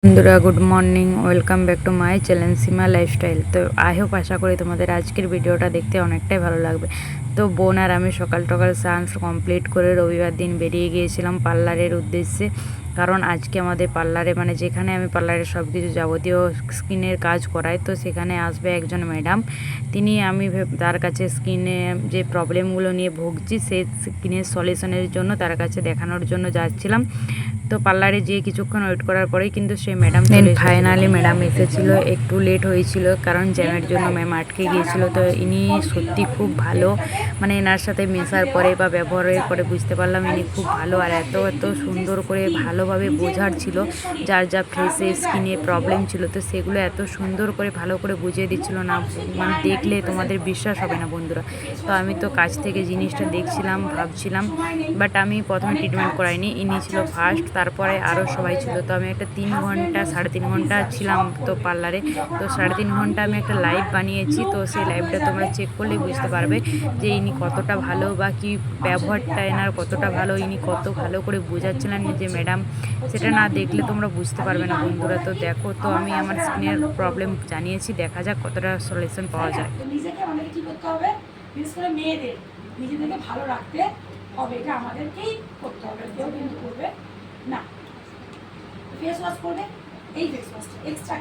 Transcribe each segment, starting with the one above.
বন্ধুরা good morning, welcome back to my channel Seema lifestyle. তো I hope আশা করি তোমাদের আজকের ভিডিওটা দেখতে অনেকটাই ভালো লাগবে। তো বোন আর আমি সকাল সকাল স্নান কমপ্লিট করে রবিবার দিন বেরিয়ে গিয়েছিলাম পার্লারের উদ্দেশ্যে। কারণ আজকে আমাদের পার্লারে মানে যেখানে আমি পার্লারের সব কিছু যাবতীয় স্কিনের কাজ করাই, তো সেখানে আসবে একজন ম্যাডাম। তিনি আমি তার কাছে স্কিনে যে প্রবলেমগুলো নিয়ে ভুগছি সেই স্কিনের সলিউশনের জন্য তার কাছে দেখানোর জন্য যাচ্ছিলাম। তো পার্লারে যেয়ে কিছুক্ষণ ওয়েট করার পরেই কিন্তু সেই ম্যাডাম ফাইনালি ম্যাডাম এসেছিলো। একটু লেট হয়েছিল কারণ জ্যামের জন্য ম্যাম আটকে গিয়েছিল। তো ইনি সত্যি খুব ভালো, মানে এনার সাথে মেশার পরে বা ব্যবহারের পরে বুঝতে পারলাম ইনি খুব ভালো। আর এত এত সুন্দর করে ভালোভাবে বোঝার ছিল যার যা ফেসে স্কিনে প্রবলেম ছিল, তো সেগুলো এত সুন্দর করে ভালো করে বুঝিয়ে দিচ্ছিল না, মানে দেখলে তোমাদের বিশ্বাস হবে না বন্ধুরা। তো আমি তো কাছ থেকে জিনিসটা দেখছিলাম, ভাবছিলাম, বাট আমি প্রথমে ট্রিটমেন্ট করাইনি, ইনি ছিল ফার্স্ট, তারপরে আরও সবাই ছিল। তো আমি একটা 3 ঘন্টা 3.5 ঘন্টা ছিলাম তো পার্লারে। তো 3.5 ঘন্টা আমি একটা লাইভ বানিয়েছি, তো সেই লাইভটা তোমরা চেক করলেই বুঝতে পারবে যে ইনি কতটা ভালো বা কি ব্যবহারটা এনার কতটা ভালো, ইনি কত ভালো করে বোঝাচ্ছিলেন যে ম্যাডাম, সেটা না দেখলে তোমরা বুঝতে পারবে না বন্ধুরা। তো দেখো, তো আমি আমার স্কিনের প্রবলেম জানিয়েছি, দেখা যাক কতটা সলিউশন পাওয়া যায়। নিজেকে আমাদের কি করতে হবে, বিশেষ করে মেয়েদের নিজেদেরকে ভালো রাখতে হবে, এটা আমাদেরকেই করতে হবে, কেউ কিন্তু করবে না। ফেস ওয়াশ করবে, এই ফেস ওয়াশটা এক্সট্রা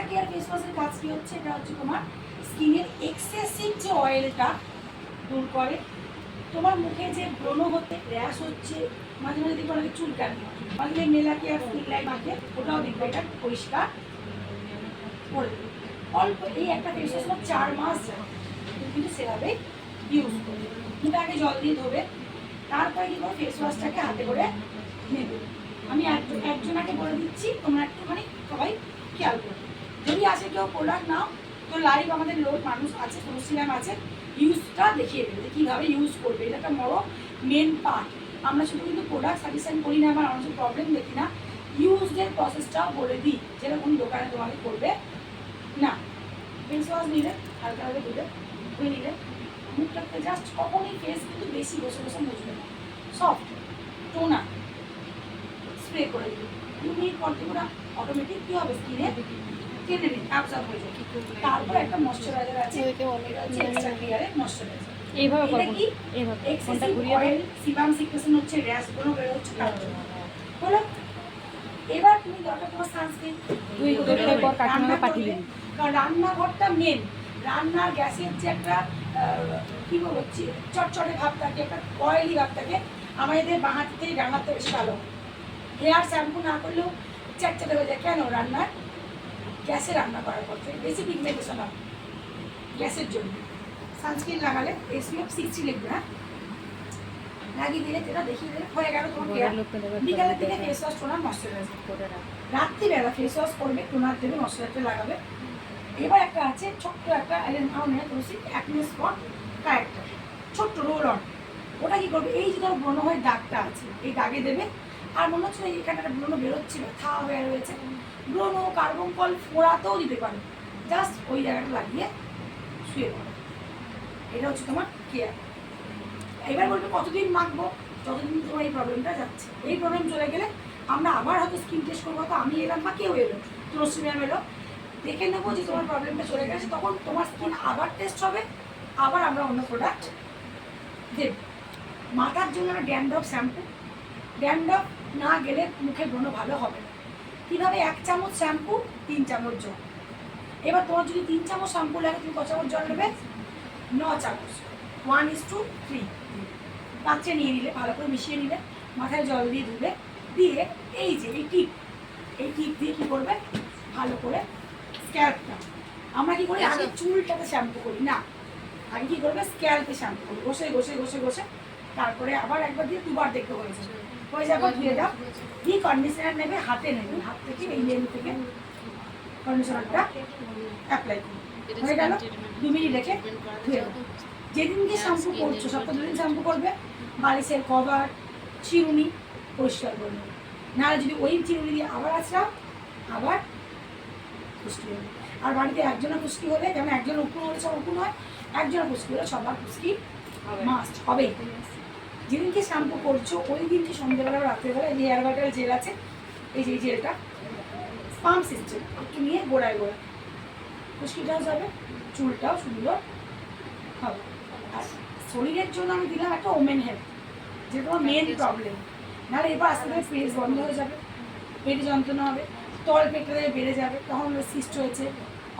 কেয়ার ফেস ওয়াশের কাজ কি হচ্ছে, এটা হচ্ছে তোমার স্কিনের এক্সেসিভ যে অয়েলটা দূর করে। তোমার মুখে যে ব্রণ হতে র্যাশ হচ্ছে, মাঝে মাঝে দেখবে অনেকে চুলকানি, অনেকে মেলা কেয়ার ফুল লাইট মাখে, ওটাও দেখবে এটা পরিষ্কার করে দেবে। অল্প এই একটা ফেস ওয়াশ 4 মাস যায়, কিন্তু সেভাবে ইউজ করবে। মুখে আগে জল দিয়ে ধোবে, তারপরে কি করবে, ফেস ওয়াশটাকে হাতে করে নেবে। আমি একজনাকে বলে দিচ্ছি, তোমরা একটুখানি সবাই খেয়াল করবে। যদি আসে কেউ প্রোডাক্ট নাও, তো লাইভ আমাদের লোক মানুষ আছে, তনুশ্রী আছে, ইউজটা দেখিয়ে দেবে যে কীভাবে ইউজ করবে। এটা একটা বড় মেন পার্ট। আমরা শুধু কিন্তু প্রোডাক্ট সাজেশন করি না, আমার অনেক প্রবলেম দেখি না, ইউজের প্রসেসটাও বলে দিই, যেটা কোনো দোকানে তোমাকে করবে না। ফেস ওয়াশ নিলে হালকা হালকা ধুয়ে নিলে মুখটাকে জাস্ট, কখনই ফেস কিন্তু বেশি বসে বসে মুছবে না, সফট টোনার স্প্রে করে দিবে। 2 মিনিট পর থেকে ওরা অটোমেটিক কী হবে, স্কিনে টেনে নিন, অ্যাবজর্ব হয়ে যায়। তারপর একটা ময়শ্চারাইজার আছে, এক্সট্রা ক্লিয়ারের ময়শ্চারাইজার। এইভাবে করব, এইভাবে ফোনটা ঘুরিয়ে দাও। সিবাম সিক্রেশন হচ্ছে, র্যাশ গুলো বের হচ্ছে তার জন্য হলো। এবার তুমি দরকার তোমার সানস্ক্রিন, তুই ওদের পর কাকিমাকে পাঠিয়ে দিবি। কারণ রান্নাঘরটা মেন, রান্নার গ্যাসের যে একটা কী বলবো, চটচটে ভাব থাকে, একটা অয়েলি ভাব থাকে, আমাদের বাঁ হাত থেকে ডান হাতে বেশি ভালো। হেয়ার শ্যাম্পু না করলেও চ্যাটচ্যাটে হয়ে যায়, কেন? রান্নার গ্যাসে রান্না করার পর থেকে বেশি পিগমেন্টেশন হয় গ্যাসের জন্য। সানস্ক্রিন লাগালে SPF 60 লিখবে, হ্যাঁ, লাগিয়ে দিলে যেটা দেখিয়ে দিলে হয়ে গেল তোমার কেয়ার। বিকালের দিকে ফেস ওয়াশ, টোনার, ময়শ্চারাইজার। রাত্রিবেলা ফেস ওয়াশ করবে, টোনার দেবে, ময়শ্চারাইজার লাগাবে। এবার একটা আছে ছোট্ট একটা অ্যাকনে স্পট কারেক্টার, ছোট্ট রোল অন। ওটা কি করবে, এই যে ধরো ব্রণ হয়ে দাগটা আছে, এই দাগে দেবে। আর মনে হচ্ছে এখানে একটা ব্রণ বেরোচ্ছিল, থা হয়ে রয়েছে, ব্রণ কার্বন কল ফোড়াতেও দিতে পারে, জাস্ট ওই জায়গাটা লাগিয়ে শুয়ে পড়ে। এটা হচ্ছে তোমার কেয়ার। এবার বলবে কতদিন মাখবো, যতদিন তোমার এই প্রবলেমটা যাচ্ছে। এই প্রবলেম চলে গেলে আমরা আবার হয়তো স্কিন টেস্ট করবো, তো আমি এলাম বা কেউ এলো, তুলসী ম্যাম এলো, দেখে নেবো যে তোমার প্রবলেমটা চলে গেছে, তখন তোমার স্কিন আবার টেস্ট হবে, আবার আমরা অন্য প্রোডাক্ট দেব। মাথার জন্য ড্যান্ড্রফ শ্যাম্পু, ড্যান্ড্রফ না গেলে মুখে ব্রণ ভালো হবে না। কীভাবে, 1 চামচ শ্যাম্পু 3 চামচ জল। এবার তোমার যদি 3 চামচ শ্যাম্পু লাগে, তুমি কত চামচ জল নেবে? 9 চামচ, 1:3 পাত্রে নিয়ে নিলে, ভালো করে মিশিয়ে নিলে, মাথায় জল দিয়ে ধুলে, দিয়ে এই যে এই টিপ দিয়ে কী করবে, ভালো করে স্ক্যাল্পটা, আমরা কী করি আগে চুলটাকে শ্যাম্পু করি না, আগে কী করবে, স্ক্যাল্পে শ্যাম্পু করি, ঘষে ঘষে ঘষে ঘষে, তারপরে আবার একবার দিয়ে 2বার দেখতে হয়েছে, হয়ে যাবে, ধুয়ে দাও। দিয়ে কন্ডিশনার নেবে, হাতে নেবে, হাত থেকে এই লেন থেকে কন্ডিশনারটা অ্যাপ্লাই করবে, হয়ে গেল। 2 মিনিট রেখে ধুয়ে দাও। যেদিনকে শ্যাম্পু করছো, সপ্তাহে 2 দিন শ্যাম্পু করবে, বালিশের কভার, চিরুনি পরিষ্কার করবে। নাহলে যদি ওই চিরুনি দিয়ে আবার আসলাম, আবার পুষ্টি হবে। আর বাড়িতে একজনের পুষ্টি হলে, যেমন একজন উকুন হলে সব উকুন হয়, একজনের পুষ্টি হলে সবার পুষ্টি মাস্ট হবেই। যেদিনকে শ্যাম্পু করছো ওই দিনকে সন্ধ্যেবেলা রাত্রেবেলা এই হেয়ার বাটার জেল আছে, এই যে জেলটা পাম্প সিস্টেম, একটু নিয়ে গোড়ায় গোড়ায় খুশকিটাও যাবে, চুলটাও সুন্দর হবে। আর শরীরের জন্য আমি দিলাম একটা ওমেন হেলথ, যেটা তোমার মেন প্রবলেম। নাহলে এবার আস্তে আস্তে পেট বন্ধ হয়ে যাবে, পেটে যন্ত্রণা হবে, তল পেটটা বেড়ে যাবে, তখন সিস্ট হয়েছে,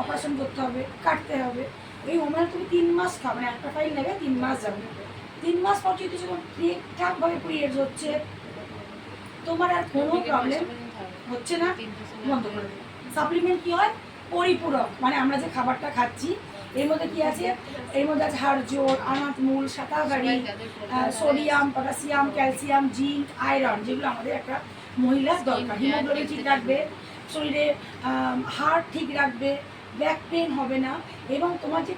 অপারেশন করতে হবে, কাটতে হবে। এই ওমেন তুমি 3 মাস খাও, মানে একটা ফাইল নেবে 3 মাস যাবে। 3 মাস পর যদি যখন ঠিকঠাকভাবে পিরিয়ডস হচ্ছে, তোমার আর কোনো প্রবলেম হচ্ছে না, বন্ধ করে দেবে। সাপ্লিমেন্ট কী হয়? পরিপূরক, মানে আমরা যে খাবারটা খাচ্ছি এর মধ্যে কি আছে? এর মধ্যে আছে হাড় জোড়, আনাত মূল, শাতাগাড়ি, sodium, potassium, calcium, zinc, iron, যেগুলো আমাদের একটা মহিলার দরকার। হিমোগ্লোবিন ঠিক রাখবে, শরীরে হার্ট ঠিক রাখবে, ব্যাক পেন হবে না, এবং তোমার যে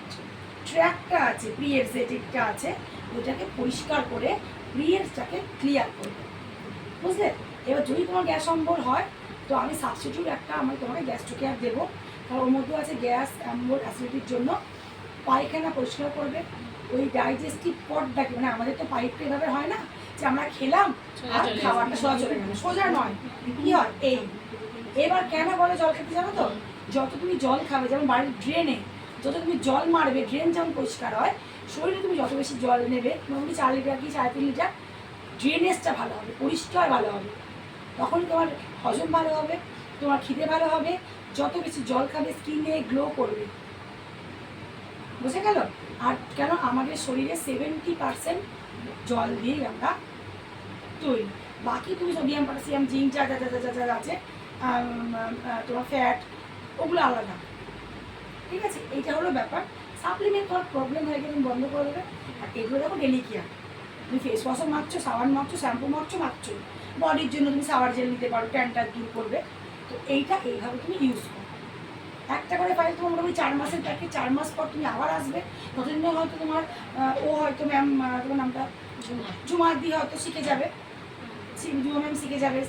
ট্র্যাকটা আছে, পিরিয়ডসের যেটা আছে ওইটাকে পরিষ্কার করে পিরিয়ডসটাকে ক্লিয়ার করবে, বুঝলে? এবার যদি তোমার গ্যাস অম্বল হয় তো আমি সাবস্টিটিউট একটা তোমাকে গ্যাস্ট্রোকেয়ার দেবো, কারণ ওর মধ্যে আছে গ্যাস অম্বল অ্যাসিডিটির জন্য। পায়খানা পরিষ্কার করবে, ওই ডাইজেস্টিভ পটটাকে, মানে আমাদের তো পাইপটা এভাবে হয় না যে আমরা খেলাম আর খাবারটা সোজা চলে গেল, সোজা নয়, কী হয় এই। এবার কেন বলে জল খেতে জানো তো? যত তুমি জল খাবে, যেমন বাড়ির ড্রেনে যত তুমি জল মারবে, ড্রেন যেমন পরিষ্কার হয়, শরীরে তুমি যত বেশি জল নেবে, মোটামুটি 4 লিটার কি 3.5 লিটার, ড্রেনেজটা ভালো হবে, পরিষ্কার ভালো হবে, তখন তোমার হজম ভালো হবে, তোমার খিদে ভালো হবে। যত বেশি জল খাবে স্কিনে গ্লো করবে, বুঝে গেল? আর কেন আমাদের শরীরে 70% জল দিয়েই আমরা তৈরি, বাকি তুমি সোডিয়াম, পটাশিয়াম, জিঙ্ক যা যা যা যা যা যা আছে, তোমার ফ্যাট, ওগুলো আলাদা, ঠিক আছে? এইটা হলো ব্যাপার। সাপ্লিমেন্ট তোমার প্রবলেম হয়ে গেলে তুমি বন্ধ করে দেবে। আর এগুলো দেখো ডেলি কেয়ার, তুমি ফেস ওয়াশও মাখছো, সাবান মাখছো, শ্যাম্পু মাখছো, বডির জন্য তুমি সাওয়ার জেল নিতে পারো, ট্যানটা দূর করবে। তো এইটা এইভাবে তুমি ইউজ করো। একটা করে ফাইল তোমার মোটামুটি 4 মাসের থাকে, 4 মাস পর তুমি আবার আসবে, ততদিনে হয়তো তোমার ও হয়তো ম্যাম, তোমার নামটা জুমার দিয়ে হয়তো শিখে যাবে, জুমা ম্যাম শিখে যাবে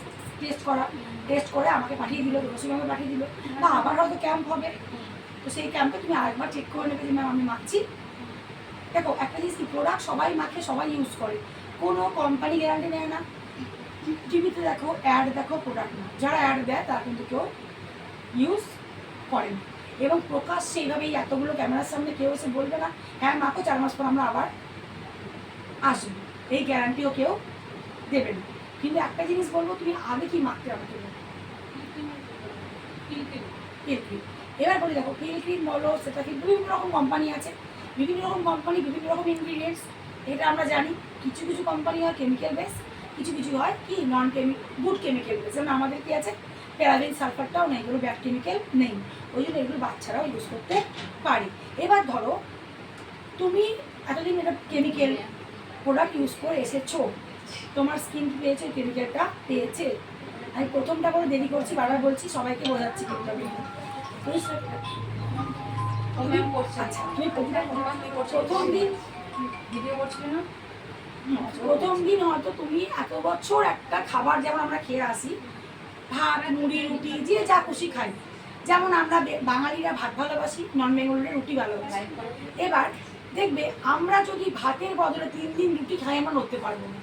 টেস্ট করে আমাকে পাঠিয়ে দিল, রসি ম্যামকে পাঠিয়ে দিল, বা আবার হয়তো ক্যাম্প হবে, তো সেই ক্যাম্পে তুমি আরেকবার চেক করে নেবে যে ম্যাম আমি মাখছি। দেখো একটা জিনিস কি, প্রোডাক্ট সবাই মাখে, সবাই ইউজ করে, কোনো কোম্পানি গ্যারান্টি নেয় না। টিভিতে দেখো, অ্যাড দেখো, প্রোডাক্ট না, যারা অ্যাড দেয় তারা কিন্তু কেউ ইউজ করেন, এবং প্রকাশ সেইভাবেই এতগুলো ক্যামেরার সামনে কেউ এসে বলবে না হ্যাঁ মাখো 4 মাস পর আমরা আবার আসবো, এই গ্যারান্টিও কেউ দেবে না। কিন্তু একটা জিনিস বলবো, তুমি আগে কি মাখতে আমাকে বলো? পিলক্রিম। এবার বলি দেখো, পিলক্রিম বলো, সেটা কিন্তু বিভিন্ন রকম কোম্পানি আছে, বিভিন্ন রকম কোম্পানি, বিভিন্ন রকম ইনগ্রিডিয়েন্টস, এটা আমরা জানি। কিছু কিছু কোম্পানি হয় কেমিক্যাল বেস, কিছু কিছু হয় কি নন গুড কেমিক্যাল বেস, যেমন আমাদের কি আছে, প্যারাবেন, সালফারটাও নেই, এগুলো ব্যাড কেমিক্যাল নেই, ওই জন্য এগুলো বাচ্চারাও ইউজ করতে পারে। এবার ধরো তুমি এতদিন এটা কেমিক্যাল প্রোডাক্ট ইউজ করে এসেছো, তোমার স্কিন কি পেয়েছে? কেমিক্যালটা পেয়েছে। আমি প্রথমটা করে দেরি করছি, বারবার বলছি, সবাইকে বোঝাচ্ছি কিন্তু আমি আচ্ছা, তুমি প্রথম দিন ভিডিও করছিলে না, প্রথম দিন হয়তো তুমি এত বছর একটা খাবার যেমন আমরা খেয়ে আসি, ভাত, মুড়ি, রুটি, যে যা খুশি খাই, যেমন আমরা বাঙালিরা ভাত ভালোবাসি, নন বেঙ্গলিরা রুটি ভালোবাসি। এবার দেখবে আমরা যদি ভাতের বদলে 3 দিন রুটি খাই, আমরা নড়তে পারবো না।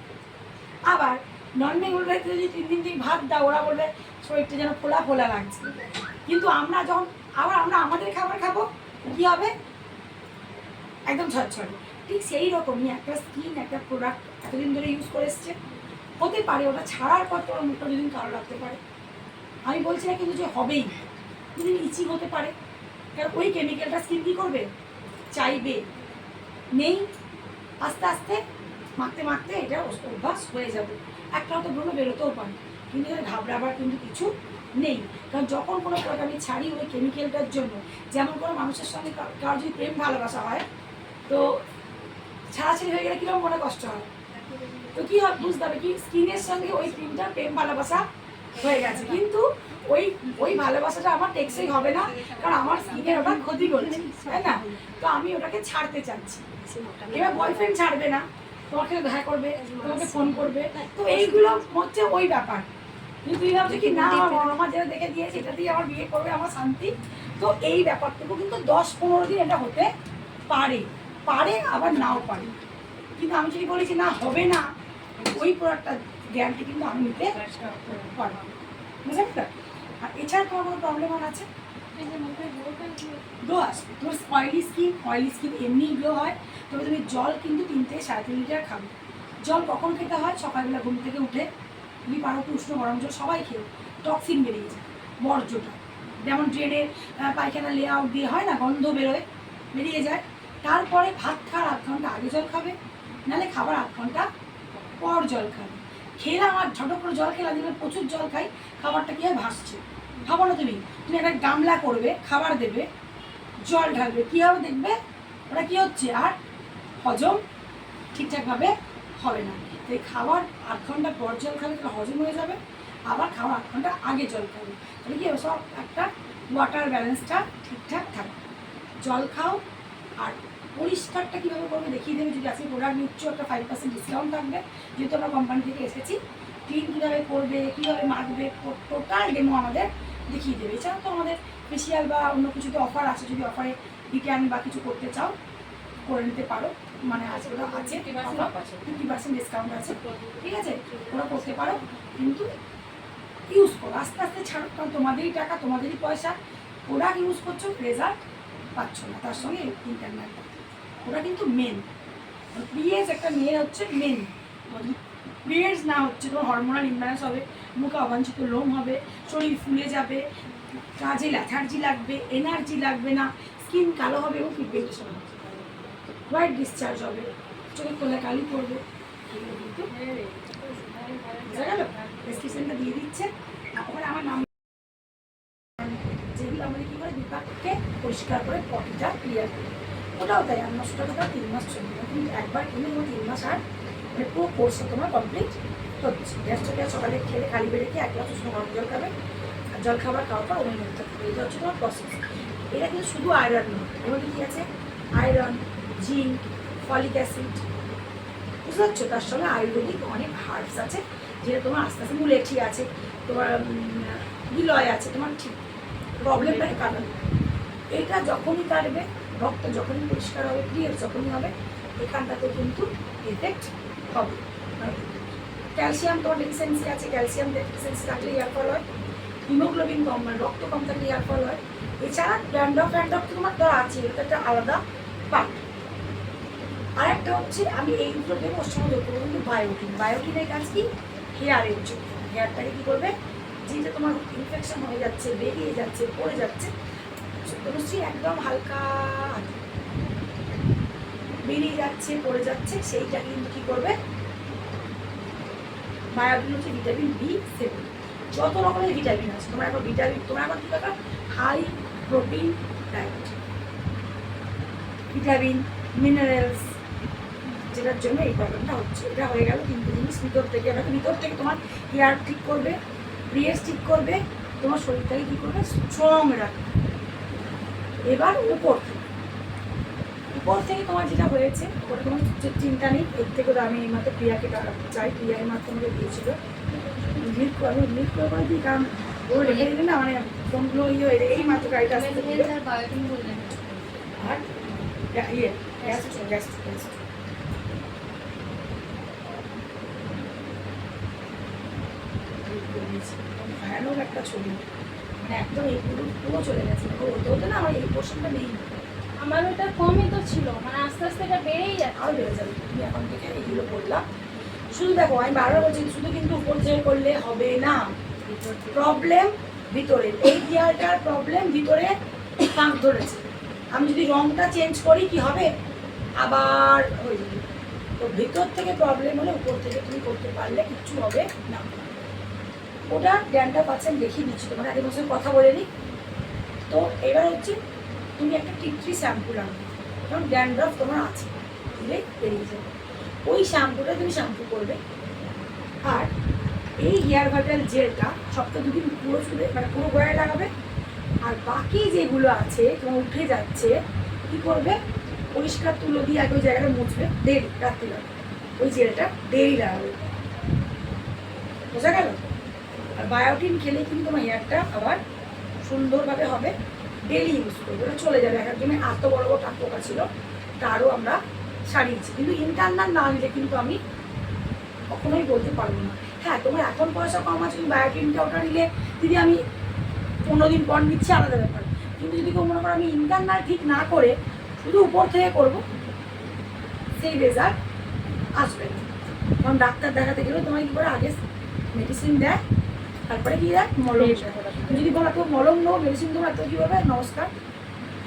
আবার নন বেঙ্গলিরা যদি 3 দিন থেকে ভাত দাও, ওরা বলবে শরীরটা যেন ফোলা ফোলা লাগছে। কিন্তু আমরা যখন আবার আমরা আমাদের খাবার খাবো, কী হবে? একদম ঝরঝরে। ঠিক সেই রকমই একটা স্কিন, একটা প্রোডাক্ট এতদিন ধরে ইউজ করে এসছে, হতে পারে ওটা ছাড়ার পর তোমার মুখটা দুদিন কালো লাগতে পারে, আমি বলছি না কিন্তু যে হবেই, দুদিন ইচিং হতে পারে, কারণ ওই কেমিক্যালটা স্কিন কী করবে? চাইবে, নেই, আস্তে আস্তে মাখতে মাখতে এটা অভ্যাস হয়ে যাবে, একটা হয়তো ব্রণ বেরোতেও পারে, কিন্তু এটা ঘাবড়াবার কিন্তু কিছু নেই। কারণ যখন কোনো প্রোডাক্ট আমি ছাড়ি ওই কেমিক্যালটার জন্য, যেমন কোনো মানুষের সঙ্গে কারোর যদি প্রেম ভালোবাসা হয়, তো ছাড়াছাড়ি হয়ে গেলে কীরকম মনে কষ্ট হয়, তো কী হয় বুঝতে হবে কি, স্কিনের সঙ্গে ওই ক্রিমটা প্রেম ভালোবাসা হয়ে গেছে, কিন্তু ওই ভালোবাসাটা আমার টেকসই হবে না, কারণ আমার স্কিনের ওটা ক্ষতি করছে, তাই না? তো আমি ওটাকে ছাড়তে চাচ্ছি। এবার বয়ফ্রেন্ড ছাড়বে না, তোমাকে দেখা করবে, তোমাকে ফোন করবে, তো এইগুলো হচ্ছে ওই ব্যাপার। কিন্তু তুই ভাবছো কি না, আমার যেটা দেখে দিয়েছে এটা দিয়ে আমার বিয়ে করবে, আমার শান্তি। তো এই ব্যাপারটুকু কিন্তু 10-15 দিন এটা হতে পারে, আবার নাও পারে। কিন্তু আমি যদি বলেছি না হবে না, ওই প্রোডাক্টটা গ্যারান্টি কিন্তু আমি নিতে পারবো, বুঝলেন তো? আর এছাড়া তোমার কোনো প্রবলেম আর আছে? গ্লো আসবে তোমার অয়েলি স্কিন এমনি গ্লো হয়। তবে তুমি জল কিন্তু 3 থেকে 3.5 লিটার খাবে। জল কখন খেতে হয়? সকালবেলা ঘুম থেকে উঠে তুমি পারো একটু উষ্ণ গরম জল সবাই খেয়ে, টক্সিন বেরিয়ে যায়, বর্জ্যটা যেমন ড্রেনের পায়খানা লেআউট দিয়ে হয় না, গন্ধ বেরোয়, বেরিয়ে যায়। তারপরে ভাত খাওয়ার 8 ঘন্টা আগে জল খাবে, নাহলে খাবার 8 ঘন্টা পর জল খাবে। খেলাম আর ঝটো করে জল খেলাম, দেখবে প্রচুর জল খাই, খাবারটা কী হয়? ভাসছে। ভাবো না তুমি একটা গামলা করবে, খাবার দেবে, জল ঢালবে, কী হবে দেখবে ওটা কী হচ্ছে? আর হজম ঠিকঠাকভাবে হবে না। তাই খাবার 8 ঘন্টা পর জল খাবে, তাহলে হজম হয়ে যাবে। আবার খাওয়ার 8 ঘন্টা আগে জল খাবে, তাহলে কি সব একটা ওয়াটার ব্যালেন্সটা ঠিকঠাক থাকবে। জল খাও। আর পরিষ্কারটা কীভাবে করবে দেখিয়ে দেবে। যদি আজকে প্রোডাক্ট নিচ্ছ, একটা 5% ডিসকাউন্ট থাকবে, যেহেতু আমরা কোম্পানি থেকে এসেছি। ক্লিন কীভাবে করবে, কীভাবে মাখবে, টোটাল ডেমো আমাদের দেখিয়ে দেবে। এছাড়াও তো আমাদের ফেসিয়াল বা অন্য কিছুতে অফার আছে, যদি অফারে রিটার্ন বা কিছু করতে চাও করে নিতে পারো। মানে আছে, ওটা আছে 50% ডিসকাউন্ট আছে, ঠিক আছে, ওরা করতে পারো। কিন্তু ইউজ করো, আস্তে আস্তে ছাড়ো, কারণ তোমাদেরই টাকা, তোমাদেরই পয়সা। প্রোডাক্ট ইউজ করছো, রেজাল্ট পাচ্ছ না, তার সঙ্গে ইন্টারনেট ওরা কিন্তু মেন। পিএস একটা মেয়ের হচ্ছে মেন। পিরিয়ডস না হচ্ছে তোমার হরমোনাল ইমব্যালেন্স হবে, মুখে অবাঞ্ছিত লোম হবে, শরীর ফুলে যাবে, কাজে ল্যাথার্জি লাগবে, এনার্জি লাগবে না, স্কিন কালো হবে এবং পিগমেন্টেশন হবে, হোয়াইট ডিসচার্জ হবে, চোখে খোলা কালি পড়বে। কিন্তু বোঝা গেল? প্রেসক্রিপশনটা দিয়ে দিচ্ছে। ওখানে আমার নাম, যেগুলো আমাদের কী করে বিপাককে পরিষ্কার করে পটিটা ক্লিয়ার করে, ওটাও তাই 800 টাকা 3 মাস চলবে। কিন্তু একবার কিনে 3 মাস আর মানে পুরো কোর্সে তোমার কমপ্লিট হচ্ছে। গ্যাসটাকে সকালে খেলে খালি বেড়ে খেয়ে 1 গ্লাস উষ্ণ গরম জল খাবে, আর জল খাবার খাওয়ার পর ওই মধ্যে থাকবে। এটা হচ্ছে তোমার প্রসেস। এটা কিন্তু শুধু আয়রন নয়, এর মধ্যে কী আছে? আয়রন, জিঙ্ক, ফলিক অ্যাসিড, বুঝতে পারছো? তার সঙ্গে আয়ুর্বেদিক অনেক হার্বস আছে, যেটা তোমার আস্তে আস্তে মুলেঠি আছে, তোমার গিলয় আছে, তোমার ঠিক প্রবলেমটাকে কাটাবে। এটা যখনই কাটবে, রক্ত যখনই পরিষ্কার হবে, ক্লিয়ার যখনই হবে, এখানটাতে কিন্তু এফেক্ট হবে। ক্যালসিয়াম তোমার ডেফিসিয়েন্সি আছে, ক্যালসিয়াম ডেফিসিয়েন্সি থাকলে ইয়ার ফল হয়। হিমোগ্লোবিন কম, মানে রক্ত কম থাকলে ইয়ার ফল হয়। এছাড়া ড্যান্ড্রফ তো তোমার তো আছে, এটা একটা আলাদা পার্ট। আর একটা হচ্ছে আমি এইগুলো দেবো, ওর সঙ্গে যোগ করবো কিন্তু বায়োটিনের কাজ কি? হেয়ারের জন্য। হেয়ারটাকে কী করবে? যেটা তোমার ইনফেকশন হয়ে যাচ্ছে, বেরিয়ে যাচ্ছে, পড়ে যাচ্ছে, একদম হালকা বেরিয়ে যাচ্ছে, পড়ে যাচ্ছে, সেইটা কিন্তু কী করবে? বায়োটিন হচ্ছে ভিটামিন B7। যত রকমের ভিটামিন আছে তোমার এখন তোমার এখন কী দরকার? High protein diet, vitamin, minerals, যেটার জন্য এই প্রবলেমটা হচ্ছে। এটা হয়ে গেল কিন্তু জিনিস ভিতর থেকে। ভিতর থেকে তোমার হেয়ার ঠিক করবে, ব্রেস ঠিক করবে, তোমার শরীরটাকে কী করবে? স্ট্রং রাখবে। এবার উপর থেকে তোমার যেটা হয়েছে ওটা তোমার চিন্তা নেই। এর থেকে আমি এইমাত্র প্রিয়াকে চাই, প্রিয়া এইমাত্র আমাকে দিয়েছিল, আমি লিভ করে দিই, কারণ ও রেখে দিলে না, মানে ফোনগুলো এই মাত্র গাড়িটা আসতে আর গ্যাস ভয়ানক একটা ছবি, মানে একদম এই পুরো চলে গেছে। ওতে না আমার এই পোর্শনটা নেই, আমার ওটা কমই তো ছিল, মানে আস্তে আস্তে এটা বেড়েই যাচ্ছে। আরও বেড়ে যাবে। তুমি এখন থেকে এইগুলো করলাম। শুধু দেখো, আমি বারবার বলছি, শুধু কিন্তু উপর থেকে করলে হবে না, প্রবলেম ভিতরে। এই দেয়ালটার প্রবলেম ভিতরে ফাঁক ধরেছে। আমি যদি রংটা চেঞ্জ করি কি হবে? আবার হয়ে যাবে। তো ভিতর থেকে প্রবলেম হলে উপর থেকে তুমি করতে পারলে কিচ্ছু হবে না। ওটা ড্যান্ড্রফ পাচ্ছেন দেখিয়ে দিচ্ছি, তোমার আগে বছর কথা বলে নিই। তো এবার হচ্ছে তুমি একটা টিট্রি শ্যাম্পু লাগবে, কারণ ড্যান্ড্রফ তোমার আছে, দিলে বেরিয়ে যাবে। ওই শ্যাম্পুটা তুমি শ্যাম্পু করবে। আর এই হেয়ার ভাইটাল জেলটা সপ্তাহে 2 দিন পুরো চুলে, মানে পুরো গায়ে লাগাবে। আর বাকি যেগুলো আছে তোমার উঠে যাচ্ছে, কী করবে? পরিষ্কার তুলো দিয়ে আগে ওই জায়গাটা মুছবে, দেরি রাত্রি লাগাবে, ওই জেলটা দেরি লাগাবে। বোঝা গেল? আর বায়োটিন খেলে কিন্তু তোমার হেয়ারটা আবার সুন্দরভাবে হবে। ডেলি ইউজ করবে, ওটা চলে যাবে। এক একজনের এত বড় বড় টাক পোকা ছিল, তারও আমরা সারিয়েছি। কিন্তু ইন্টারনাল না নিলে কিন্তু আমি কখনোই বলতে পারবো না। হ্যাঁ, তোমার এখন পয়সা কম আছে, তুমি বায়োটিনটা ওটা নিলে দিদি আমি 15 দিন পর নিচ্ছে আলাদা ব্যাপার, কিন্তু যদি কেউ মনে করো আমি ইন্টারনাল ঠিক না করে শুধু উপর থেকে করবো, সেই রেজাল্ট আসবে না। কারণ ডাক্তার দেখাতে গেলেও তোমায় কী করে আগে মেডিসিন দেয়, তারপরে কী দেয় মলম দেয়। যদি বলো তো মলম নেবো মেডিসিন দেবো, তো কী বলবে নমস্কার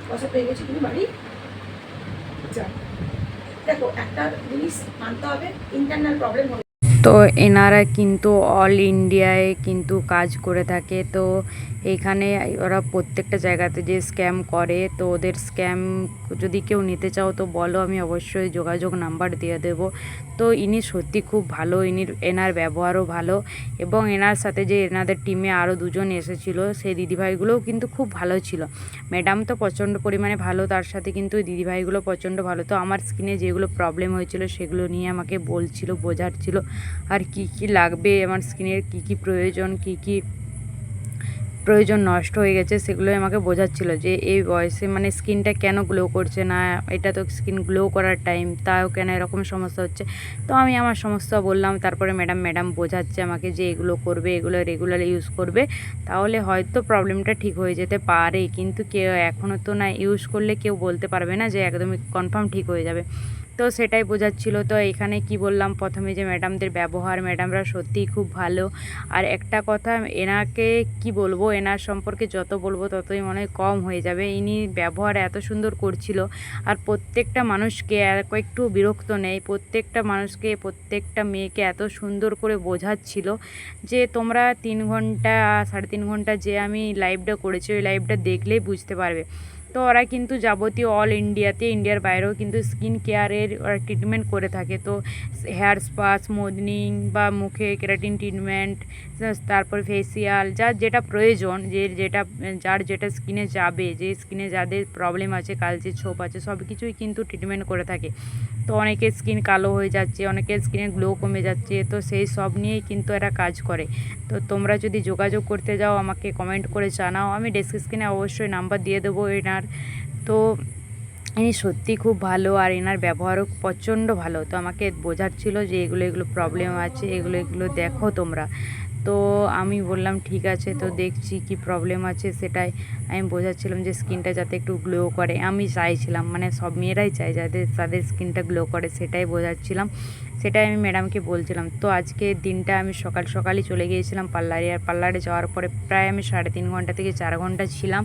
পয়সা পেয়ে গেছি তুমি বাড়ি যাও। দেখো একটা জিনিস মানতে হবে, ইন্টারনাল প্রবলেম হয়ে। তো এনারা কিন্তু অল ইন্ডিয়ায় কিন্তু কাজ করে থাকে। তো এইখানে ওরা প্রত্যেকটা জায়গাতে যে স্ক্যাম করে, তো ওদের স্ক্যাম যদি কেউ নিতে চাও তো বলো, আমি অবশ্যই যোগাযোগ নাম্বার দিয়ে দেব। তো ইনি সত্যি খুব ভালো, এনার ব্যবহারও ভালো, এবং এনার সাথে যে এনাদের টিমে আরও দুজন এসেছিলো সেই দিদিভাইগুলোও কিন্তু খুব ভালো ছিল। ম্যাডাম তো প্রচণ্ড পরিমাণে ভালো, তার সাথে কিন্তু ওই দিদিভাইগুলো প্রচণ্ড ভালো। তো আমার স্কিনে যেগুলো প্রবলেম হয়েছিল সেগুলো নিয়ে আমাকে বলছিল, বোঝাচ্ছিল, আর কি কি লাগবে, আমার স্কিনের কি কি প্রয়োজন নষ্ট হয়ে গেছে সেগুলোই আমাকে বোঝাচ্ছিল, যে এই বয়সে মানে স্কিনটা কেন গ্লো করছে না, এটা তো স্কিন গ্লো করার টাইম, তাও কেন এরকম সমস্যা হচ্ছে। তো আমি আমার সমস্যা বললাম, তারপরে ম্যাডাম বোঝাচ্ছে আমাকে যে এগুলো করবে, এগুলো রেগুলার ইউজ করবে, তাহলে হয়তো প্রবলেমটা ঠিক হয়ে যেতে পারে। কিন্তু কেউ এখনও তো না ইউজ করলে কেউ বলতে পারবে না যে একদমই কনফার্ম ঠিক হয়ে যাবে। তো সেটাই বোঝাচ্ছিল। তো এখানে কি বললাম প্রথমে, যে ম্যাডামদের ব্যবহার, ম্যাডামরা সত্যিই খুব ভালো। আর একটা কথা, এনাকে কি বলবো, এনার সম্পর্কে যত বলবো ততই মনে হয় কম হয়ে যাবে। ইনি ব্যবহার এত সুন্দর করছিল, আর প্রত্যেকটা মানুষকে একটু বিরক্ত নেই, প্রত্যেকটা মানুষকে, প্রত্যেকটা মেয়েকে এত সুন্দর করে বোঝাচ্ছিল যে তোমরা 3 ঘন্টা 3.5 ঘন্টা যে আমি লাইভটা করেছি, ওই লাইভটা দেখলেই বুঝতে পারবে। তো ওরা কিন্তু যাবতীয় অল ইন্ডিয়াতে, ইন্ডিয়ার বাইরেও কিন্তু স্কিন কেয়ারের ওরা ট্রিটমেন্ট করে থাকে। তো হেয়ার স্পা, স্মুথনিং বা মুখে কেরাটিন ট্রিটমেন্ট, তারপর ফেসিয়াল, যার যেটা প্রয়োজন, যার যেটা স্কিনে যাবে, যে স্কিনে যাদের প্রবলেম আছে, কালচে ছোপ আছে, সব কিছুই কিন্তু ট্রিটমেন্ট করে থাকে। তো অনেকের স্কিন কালো হয়ে যাচ্ছে, অনেকের স্কিনের গ্লো কমে যাচ্ছে, তো সেই সব নিয়েই কিন্তু এরা কাজ করে। তো তোমরা যদি যোগাযোগ করতে যাও আমাকে কমেন্ট করে জানাও, আমি ডেসক্রিপশনে অবশ্যই নাম্বার দিয়ে দেবো এনার। তো ইনি সত্যি খুব ভালো, আর এনার ব্যবহারও প্রচণ্ড ভালো। তো আমাকে বোঝাচ্ছিল যে এগুলো প্রবলেম আছে, এগুলো দেখো তোমরা। তো আমি বললাম ঠিক আছে, তো দেখছি কি প্রবলেম আছে সেটাই আমি বোঝাচ্ছিলাম, যে স্কিনটা যাতে একটু গ্লো করে। আমি চাইছিলাম, মানে সব মেয়েরাই চায় যাতে তাদের স্কিনটা গ্লো করে, সেটাই বোঝাচ্ছিলাম, সেটাই আমি ম্যাডামকে বলছিলাম। তো আজকে দিনটা আমি সকালই চলে গিয়েছিলাম পার্লারে, আর পার্লারে যাওয়ার পরে প্রায় আমি 3.5 ঘন্টা থেকে 4 ঘন্টা ছিলাম।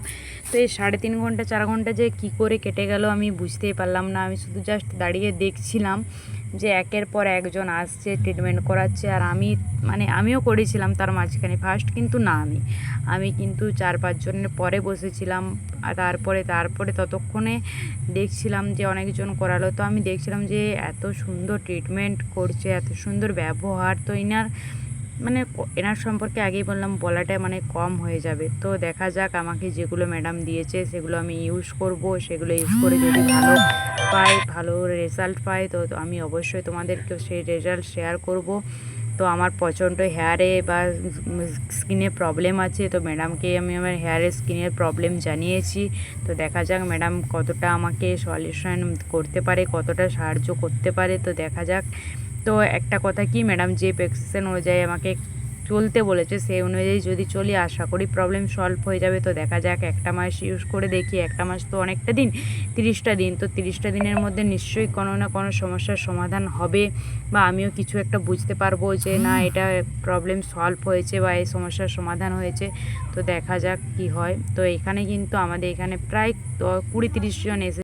তো এই 3.5 ঘন্টা 4 ঘন্টা যে কী করে কেটে গেল আমি বুঝতেই পারলাম না। আমি শুধু জাস্ট দাঁড়িয়ে দেখছিলাম যে একের পর একজন আসছে, ট্রিটমেন্ট করাচ্ছে, আর আমিও করেছিলাম তার মাঝখানে ফার্স্ট, কিন্তু না, আমি কিন্তু 4-5 জনের পরে বসেছিলাম। আর তারপরে ততক্ষণে দেখছিলাম যে অনেকজন করালো। তো আমি দেখছিলাম যে এত সুন্দর ট্রিটমেন্ট করছে, এত সুন্দর ব্যবহার। তো এনার সম্পর্কে আগেই বললাম, বলাটা কম হয়ে যাবে। তো দেখা যাক, আমাকে যেগুলো ম্যাডাম দিয়েছে সেগুলো আমি ইউজ করব, সেগুলো ইউজ করে যদি ভালো রেজাল্ট পাই, তো আমি অবশ্যই তোমাদেরকে সেই রেজাল্ট শেয়ার করব। তো আমার প্রচণ্ড হেয়ারে বা স্কিনে প্রবলেম আছে, তো ম্যাডামকে আমি আমার হেয়ারের স্কিনের প্রবলেম জানিয়েছি। তো দেখা যাক ম্যাডাম কতটা আমাকে সলিউশন করতে পারে, কতটা সাহায্য করতে পারে, তো দেখা যাক। তো একটা কথা কি, ম্যাডাম যে প্রেসক্রিপশন অনুযায়ী আমাকে চলতে বলেছে সেই অনুযায়ী যদি চলি, আশা করি প্রবলেম সলভ হয়ে যাবে। তো দেখা যাক, একটা মাস ইউজ করে দেখি, একটা মাস তো অনেকটা দিন, 30টা দিন, তো 30টা দিনের মধ্যে নিশ্চয়ই কোনো না কোনো সমস্যার সমাধান হবে, বা আমিও কিছু একটা বুঝতে পারবো যে না, এটা প্রবলেম সলভ হয়েছে বা এই সমস্যার সমাধান হয়েছে। তো দেখা যাক কি হয়। তো এখানে কিন্তু আমাদের এখানে প্রায় 20-30 জন এসে